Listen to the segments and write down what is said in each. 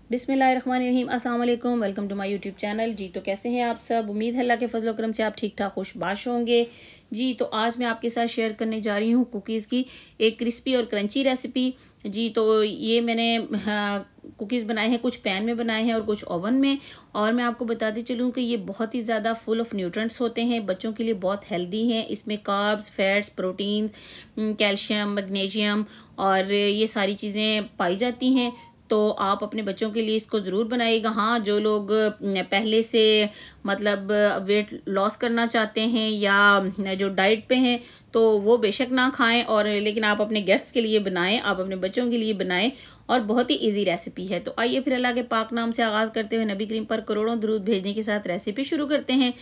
बिस्मिल्लाहिर्रहमानिर्रहीम, अस्सलाम वालेकुम। Welcome to my YouTube channel. जी तो कैसे हैं आप सब? उम्मीद है अल्लाह के फजल करम से आप ठीक ठाक खुशबाश होंगे। जी तो आज मैं आपके साथ शेयर करने जा रही हूँ कुकीज़ की एक क्रिस्पी और क्रंची रेसिपी। जी तो ये मैंने कुकीज़ बनाए हैं, कुछ पैन में बनाए हैं और कुछ ओवन में। और मैं आपको बताती चलूँ कि ये बहुत ही ज़्यादा फुल ऑफ न्यूट्रेंट्स होते हैं, बच्चों के लिए बहुत हेल्दी हैं। इसमें carbs, fats, proteins, calcium, magnesium और ये सारी चीज़ें पाई जाती हैं। तो आप अपने बच्चों के लिए इसको ज़रूर बनाइएगा। हाँ, जो लोग पहले से मतलब वेट लॉस करना चाहते हैं या जो डाइट पे हैं तो वो बेशक ना खाएं, और लेकिन आप अपने गेस्ट्स के लिए बनाएं, आप अपने बच्चों के लिए बनाएं, और बहुत ही इजी रेसिपी है। तो आइए फिर अल्लाह के पाक नाम से आगाज़ करते हुए नबी करीम पर करोड़ों दुरूद भेजने के साथ रेसिपी शुरू करते हैं।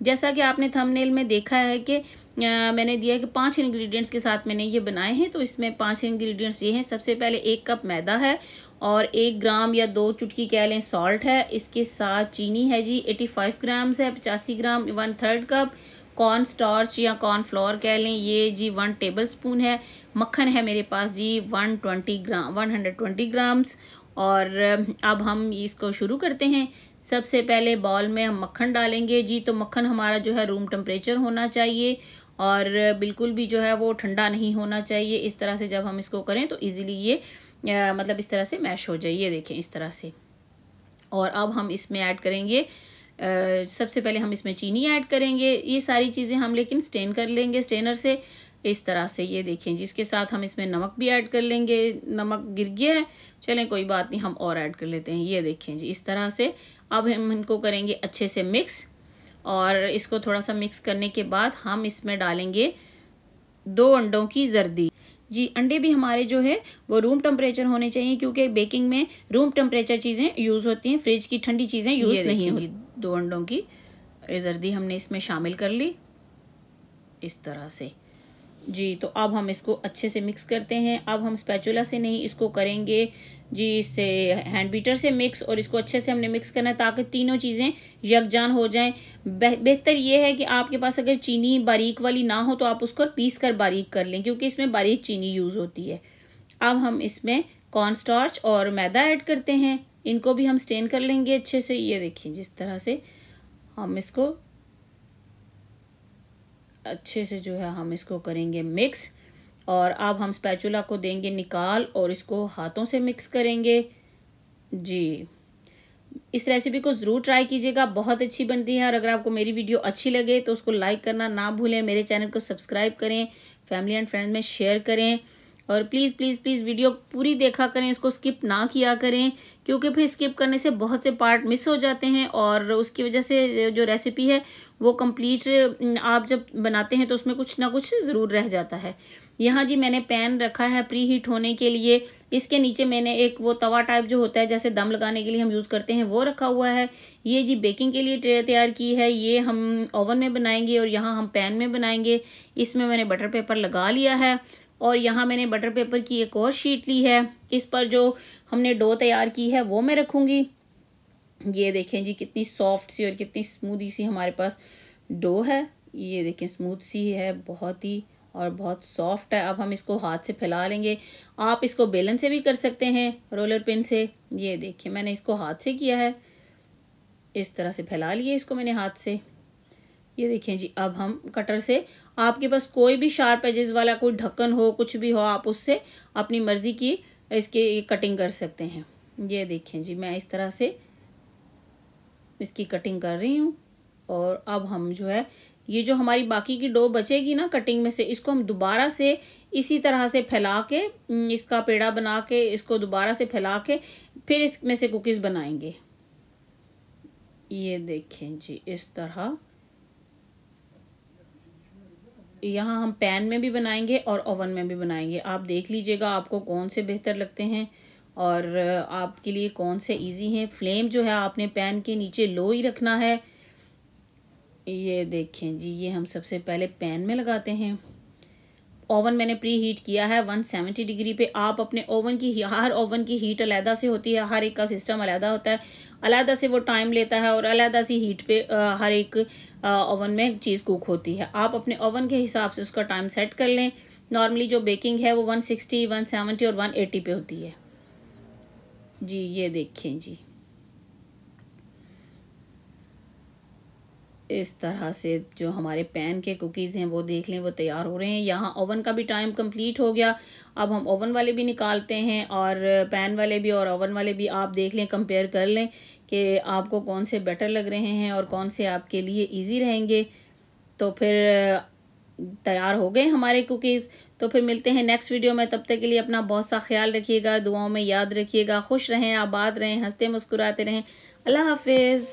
जैसा कि आपने थंबनेल में देखा है कि मैंने दिया है कि 5 इंग्रेडिएंट्स के साथ मैंने ये बनाए हैं। तो इसमें 5 इंग्रेडिएंट्स ये हैं। सबसे पहले 1 कप मैदा है और 1 ग्राम या 2 चुटकी कह लें सॉल्ट है। इसके साथ चीनी है जी 85 ग्राम्स है, 85 ग्राम 1/3 कप। कॉर्न स्टार्च या कॉर्न फ्लोर कह लें ये जी 1 टेबल स्पून है। मक्खन है मेरे पास जी 120 ग्राम्स। और अब हम इसको शुरू करते हैं। सबसे पहले बाउल में हम मक्खन डालेंगे जी। तो मक्खन हमारा जो है रूम टेम्परेचर होना चाहिए और बिल्कुल भी जो है वो ठंडा नहीं होना चाहिए। इस तरह से जब हम इसको करें तो इजीली ये मतलब इस तरह से मैश हो जाए, ये देखें इस तरह से। और अब हम इसमें ऐड करेंगे सबसे पहले हम इसमें चीनी ऐड करेंगे। ये सारी चीज़ें हम लेकिन स्टेन कर लेंगे स्टेनर से, इस तरह से। ये देखें जी, इसके साथ हम इसमें नमक भी ऐड कर लेंगे। नमक गिर गया है, चलें कोई बात नहीं, हम और ऐड कर लेते हैं। ये देखें जी इस तरह से। अब हम इनको करेंगे अच्छे से मिक्स, और इसको थोड़ा सा मिक्स करने के बाद हम इसमें डालेंगे 2 अंडों की जर्दी जी। अंडे भी हमारे जो है वो रूम टेम्परेचर होने चाहिए, क्योंकि बेकिंग में रूम टेम्परेचर चीज़ें यूज़ होती हैं, फ्रिज की ठंडी चीज़ें यूज़ नहीं होती। 2 अंडों की जर्दी हमने इसमें शामिल कर ली इस तरह से जी। तो अब हम इसको अच्छे से मिक्स करते हैं। अब हम स्पैचुला से नहीं, इसको करेंगे जी इससे हैंड बीटर से मिक्स, और इसको अच्छे से हमने मिक्स करना है ताकि तीनों चीज़ें यकजान हो जाएं। बेहतर ये है कि आपके पास अगर चीनी बारीक वाली ना हो तो आप उसको पीस कर बारीक कर लें, क्योंकि इसमें बारीक चीनी यूज़ होती है। अब हम इसमें कॉर्न स्टार्च और मैदा ऐड करते हैं। इनको भी हम स्टेन कर लेंगे अच्छे से। ये देखिए जिस तरह से हम इसको अच्छे से जो है हम इसको करेंगे मिक्स। और अब हम स्पैचुला को देंगे निकाल और इसको हाथों से मिक्स करेंगे जी। इस रेसिपी को ज़रूर ट्राई कीजिएगा, बहुत अच्छी बनती है। और अगर आपको मेरी वीडियो अच्छी लगे तो उसको लाइक करना ना भूलें, मेरे चैनल को सब्सक्राइब करें, फैमिली एंड फ्रेंड्स में शेयर करें, और प्लीज़ प्लीज़ प्लीज़ वीडियो पूरी देखा करें, इसको स्किप ना किया करें, क्योंकि फिर स्किप करने से बहुत से पार्ट मिस हो जाते हैं और उसकी वजह से जो रेसिपी है वो कंप्लीट आप जब बनाते हैं तो उसमें कुछ ना कुछ ज़रूर रह जाता है। यहाँ जी मैंने पैन रखा है प्री हीट होने के लिए। इसके नीचे मैंने एक वो तवा टाइप जो होता है जैसे दम लगाने के लिए हम यूज़ करते हैं वो रखा हुआ है। ये जी बेकिंग के लिए ट्रे तैयार की है, ये हम ओवन में बनाएंगे और यहाँ हम पैन में बनाएंगे। इसमें मैंने बटर पेपर लगा लिया है और यहाँ मैंने बटर पेपर की एक और शीट ली है। इस पर जो हमने डो तैयार की है वो मैं रखूँगी। ये देखें जी कितनी सॉफ्ट सी और कितनी स्मूदी सी हमारे पास डो है। ये देखें स्मूथ सी है बहुत ही, और बहुत सॉफ्ट है। अब हम इसको हाथ से फैला लेंगे। आप इसको बेलन से भी कर सकते हैं, रोलर पिन से। ये देखिए मैंने इसको हाथ से किया है, इस तरह से फैला लिए इसको मैंने हाथ से। ये देखें जी अब हम कटर से, आपके पास कोई भी शार्प एजेस वाला कोई ढक्कन हो, कुछ भी हो, आप उससे अपनी मर्जी की इसकी कटिंग कर सकते हैं। ये देखें जी मैं इस तरह से इसकी कटिंग कर रही हूँ। और अब हम जो है ये जो हमारी बाकी की डो बचेगी ना कटिंग में से, इसको हम दोबारा से इसी तरह से फैला के, इसका पेड़ा बना के इसको दोबारा से फैला के फिर इसमें से कुकीज़ बनाएंगे। ये देखें जी इस तरह। यहाँ हम पैन में भी बनाएंगे और ओवन में भी बनाएंगे। आप देख लीजिएगा आपको कौन से बेहतर लगते हैं और आपके लिए कौन से इजी हैं। फ्लेम जो है आपने पैन के नीचे लो ही रखना है। ये देखें जी ये हम सबसे पहले पैन में लगाते हैं। ओवन मैंने प्री हीट किया है 170 डिग्री पे। आप अपने ओवन की, हर ओवन की हीट अलहदा से होती है, हर एक का सिस्टम अलहदा होता है, अलहदा से वो टाइम लेता है और अलहदा सी हीट पे हर एक ओवन में चीज़ कुक होती है। आप अपने ओवन के हिसाब से उसका टाइम सेट कर लें। नॉर्मली जो बेकिंग है वो 160, 170 और 180 पे होती है। जी ये देखें जी, इस तरह से जो हमारे पैन के कुकीज़ हैं वो देख लें वो तैयार हो रहे हैं। यहाँ ओवन का भी टाइम कंप्लीट हो गया। अब हम ओवन वाले भी निकालते हैं और पैन वाले भी और ओवन वाले भी आप देख लें, कंपेयर कर लें कि आपको कौन से बेटर लग रहे हैं और कौन से आपके लिए इजी रहेंगे। तो फिर तैयार हो गए हमारे कुकीज़। तो फिर मिलते हैं नेक्स्ट वीडियो में। तब तक के लिए अपना बहुत सा ख्याल रखिएगा, दुआओं में याद रखिएगा। खुश रहें, आबाद रहें, हंसते मुस्कुराते रहें। अल्लाह हाफिज़।